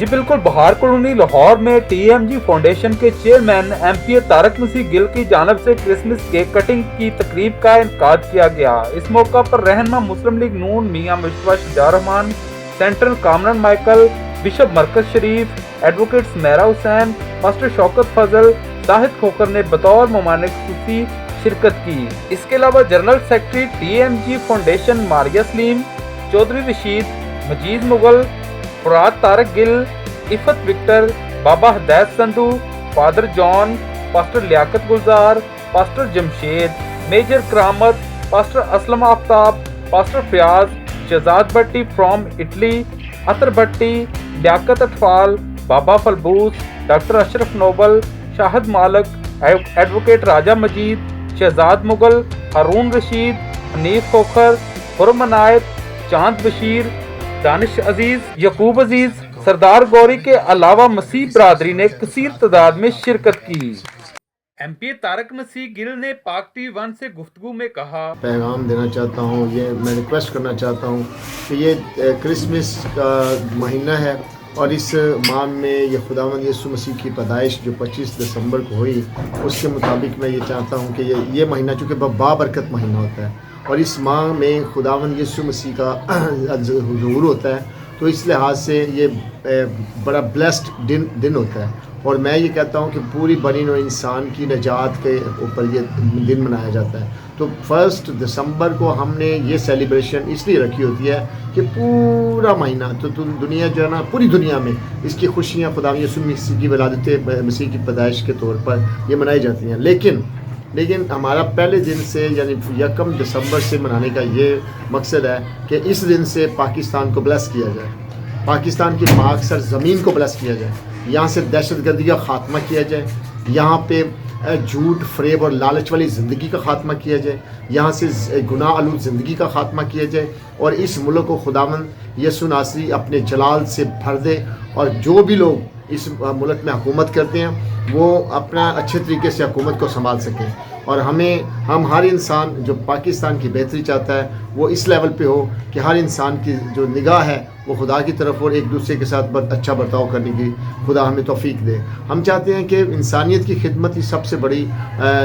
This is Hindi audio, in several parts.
जी बिल्कुल, बहार कॉलोनी लाहौर में TMG फाउंडेशन के चेयरमैन MPA तारक मसीह गिल की जानिब से क्रिसमस केक कटिंग की तकरीब का इनेकाद किया गया। इस मौका पर रहनुमा मुस्लिम लीग नून Mian Mujtaba Shuja Rehman, central Kamran Michael, bishop Markaz Sharif, advocate Sumera Hussain, pastor Shaukat Fazal, Shahid Khokhar ने बतौर मेहमान खुसूसी शिरकत की। इसके अलावा general secretary TMG foundation Maria Saleem, Chaudhry Rashid, Majeed Mughal, Furad Tariq Gill, Iffat Victor, Baba Hadait Sandhu, father John, pastor Liaquat Gulzar, pastor Jamshed, major Karamat, pastor Aslam Aftab, pastor Fayyaz, Shahzad Bhatti from Italy, Atar Bhatti, Liaquat अटफाल, Baba फलबूस, doctor Ashraf Nobel, Shahid मालक, एडवोकेट राजा मजीद, शहजाद मुगल, हारून रशीद, हनीफ खोखर, हुरम अनायत, चांद बशीर, दानिश अजीज, यकूब अजीज, सरदार गौरी के अलावा मसीह बरादरी ने कसीर तादाद में शिरकत की। MPA तारक मसीह गिल ने पाक TV1 से गुफ्तगू में कहा, पैगाम देना चाहता हूँ, ये मैं रिक्वेस्ट करना चाहता हूँ कि ये क्रिसमस का महीना है और इस माह में ये खुदावंद यीशु मसीह की पैदाइश जो 25 दिसंबर को हुई, उसके मुताबिक मैं ये चाहता हूँ कि ये महीना चूँकि बाबरकत महीना होता है और इस माह में खुदावंद यीशु मसीह का ज़हूर होता है, तो इस लिहाज से ये बड़ा ब्लेस्ड दिन होता है। और मैं ये कहता हूँ कि पूरी बनी नौ इंसान की निजात के ऊपर ये दिन मनाया जाता है। तो 1 दिसंबर को हमने ये सेलिब्रेशन इसलिए रखी होती है कि पूरा महीना तो दुनिया जो है ना, पूरी दुनिया में इसकी खुशियाँ खुदा यीशु मसीह की विलादत मसीह की पैदाइश के तौर पर ये मनाई जाती हैं। लेकिन हमारा पहले दिन से यानी 1 दिसंबर से मनाने का ये मकसद है कि इस दिन से पाकिस्तान को ब्लेस किया जाए, पाकिस्तान की पाक सरज़मीन को ब्लेस किया जाए, यहाँ से दहशतगर्दी का ख़ात्मा किया जाए, यहाँ पे झूठ फरेब और लालच वाली ज़िंदगी का ख़ात्मा किया जाए, यहाँ से गुनाह आलूद ज़िंदगी का ख़ात्मा किया जाए और इस मुल्क को खुदावंद यीशु नासरी अपने जलाल से भर दे और जो भी लोग इस मुल्क में हुकूमत करते हैं वो अपना अच्छे तरीके से हुकूमत को संभाल सकें। और हम हर इंसान जो पाकिस्तान की बेहतरी चाहता है वो इस लेवल पे हो कि हर इंसान की जो निगाह है वो खुदा की तरफ और एक दूसरे के साथ अच्छा बर्ताव करने की खुदा हमें तौफीक दे। हम चाहते हैं कि इंसानियत की खिदमत ही सबसे बड़ी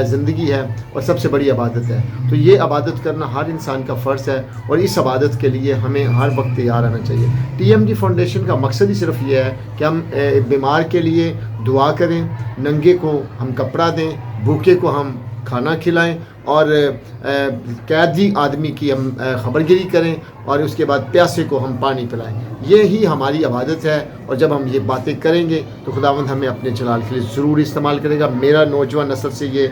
ज़िंदगी है और सबसे बड़ी इबादत है। तो ये इबादत करना हर इंसान का फ़र्ज़ है और इस इबादत के लिए हमें हर वक्त तैयार रहना चाहिए। TMG फाउंडेशन का मकसद ही सिर्फ ये है कि हम बीमार के लिए दुआ करें, नंगे को हम कपड़ा दें, भूखे को हम खाना खिलाएं और कैदी आदमी की हम खबरगिरी करें और उसके बाद प्यासे को हम पानी पिलाएं। ये ही हमारी इबादत है और जब हम ये बातें करेंगे तो खुदावंद हमें अपने जलाल के लिए ज़रूर इस्तेमाल करेगा। मेरा नौजवान नस्ल से ये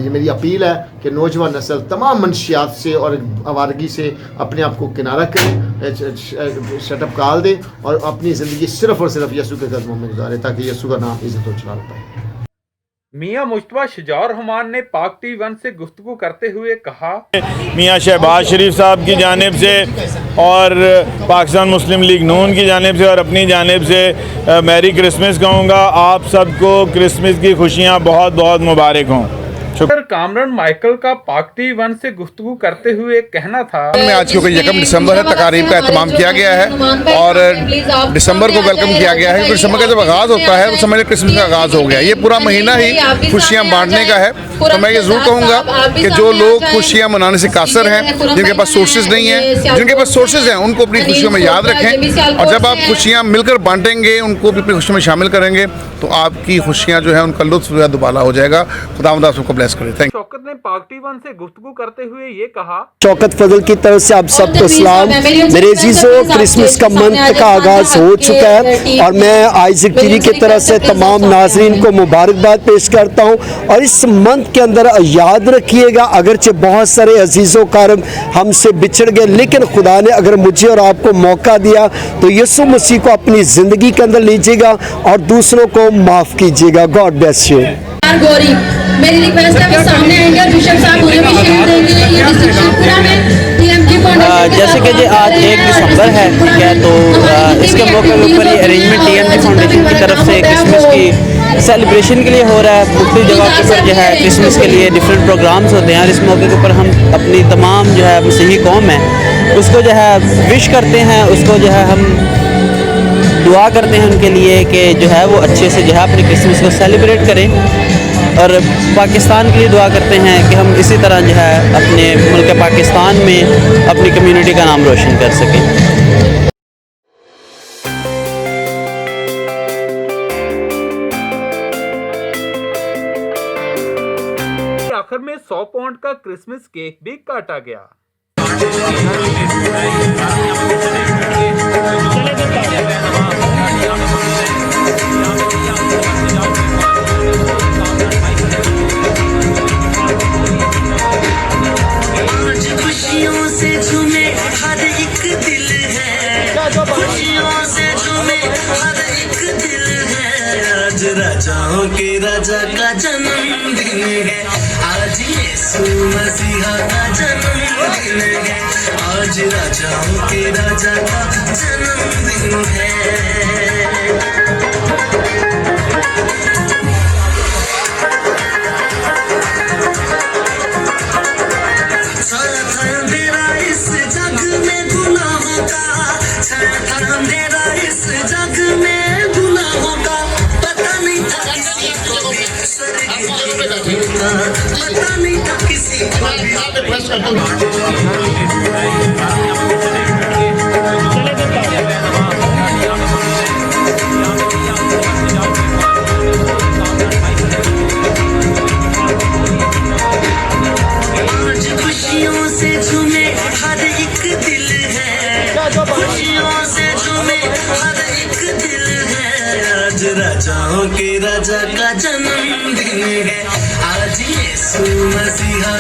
मेरी अपील है कि नौजवान नस्ल तमाम मनशियात से और आवारगी से अपने आप को किनारा करें, शटअप काल दें और अपनी ज़िंदगी सिर्फ़ और सिर्फ यीशु के कदमों में गुजारें ताकि यीशु का नाम इज़्ज़त और जलाल पाए। मियां मुश्तबा शुजा रहमान ने पाक TV1 से गुफ्तगू करते हुए कहा, मियां शहबाज शरीफ साहब की जानिब से और पाकिस्तान मुस्लिम लीग नून की जानिब से और अपनी जानिब से मैरी क्रिसमस कहूँगा। आप सबको क्रिसमस की खुशियाँ बहुत बहुत मुबारक हों। कामरान माइकल का पाक TV1 से गुफ्तगू करते हुए कहना था, में आज क्योंकि 1 दिसंबर है तकारीब का एहतमाम किया गया है और दिसंबर को वेलकम किया गया है। दिसंबर का जब आगाज़ होता है तो समझ लें क्रिसमस का आगाज़ हो गया। ये पूरा महीना ही खुशियाँ बांटने का है। तो मैं ये ज़रूर कहूँगा कि जो लोग खुशियाँ मनाने से कासर हैं, जिनके पास सोर्सेज नहीं हैं, जिनके पास सोर्सेज हैं उनको अपनी खुशियों में याद रखें और जब आप खुशियाँ मिलकर बांटेंगे, उनको भी अपनी खुशियों में शामिल करेंगे तो आपकी खुशियाँ जो है उनका लुत्फ़ दुबाला हो जाएगा। खुदावंद आप सबको ब्लेस करे। शौकत ने पाक TV1 से गुफ्तगू करते हुए ये कहा, शौकत फजल की तरफ से आप सबको सलाम। मेरे अजीजों, क्रिसमस का मंथ का आगाज हो चुका है और मैं आइज़िक टीवी की तरफ से तमाम नाजरीन को मुबारकबाद पेश करता हूँ। और इस मंथ के अंदर याद रखिएगा, अगरचे बहुत सारे अजीज़ों कारम हमसे बिछड़ गए, लेकिन खुदा ने अगर मुझे और आपको मौका दिया तो यीशु मसीह को अपनी ज़िंदगी के अंदर लीजिएगा और दूसरों को माफ़ कीजिएगा। God bless you. मेरी रिक्वेस्ट है वो सामने आएंगे और बिशप साहब उन्हें भी शेयर देंगे। ये डिस्ट्रिक्शन पूरा में TMG फाउंडेशन जैसे कि जी आज 1 दिसंबर है, ठीक है, तो इसके मौके के ऊपर ये अरेंजमेंट TMG फाउंडेशन की तरफ से क्रिसमस की सेलिब्रेशन के लिए हो रहा है। मुख्तलिफ जगह के ऊपर जो है क्रिसमस के लिए डिफरेंट प्रोग्राम्स होते हैं और इस मौके के ऊपर हम अपनी तमाम जो है मसीही कौम है उसको जो है विश करते हैं, उसको जो है हम दुआ करते हैं उनके लिए कि जो है वो अच्छे से जो है अपने क्रिसमस को सेलिब्रेट करें, और पाकिस्तान के लिए दुआ करते हैं कि हम इसी तरह जो है अपने मुल्क पाकिस्तान में अपनी कम्युनिटी का नाम रोशन कर सकें। आखिर में 100 पाउंड का क्रिसमस केक भी काटा गया। खुशियों से झूमे हर एक दिल है, खुशियों से झूमे हर एक दिल है। आज राजाओं के राजा का जन्मदिन है, आज यीशु मसीहा का जन्मदिन है, आज राजाओं के राजा का जन्मदिन है। पता नहीं था किसी को आज खुशियों से झूमे हर एक दिल है, खुशियों से झूमे हर एक दिल है। आज राजाओं के राजा का जन्मदिन है, आज यीशु मसीहा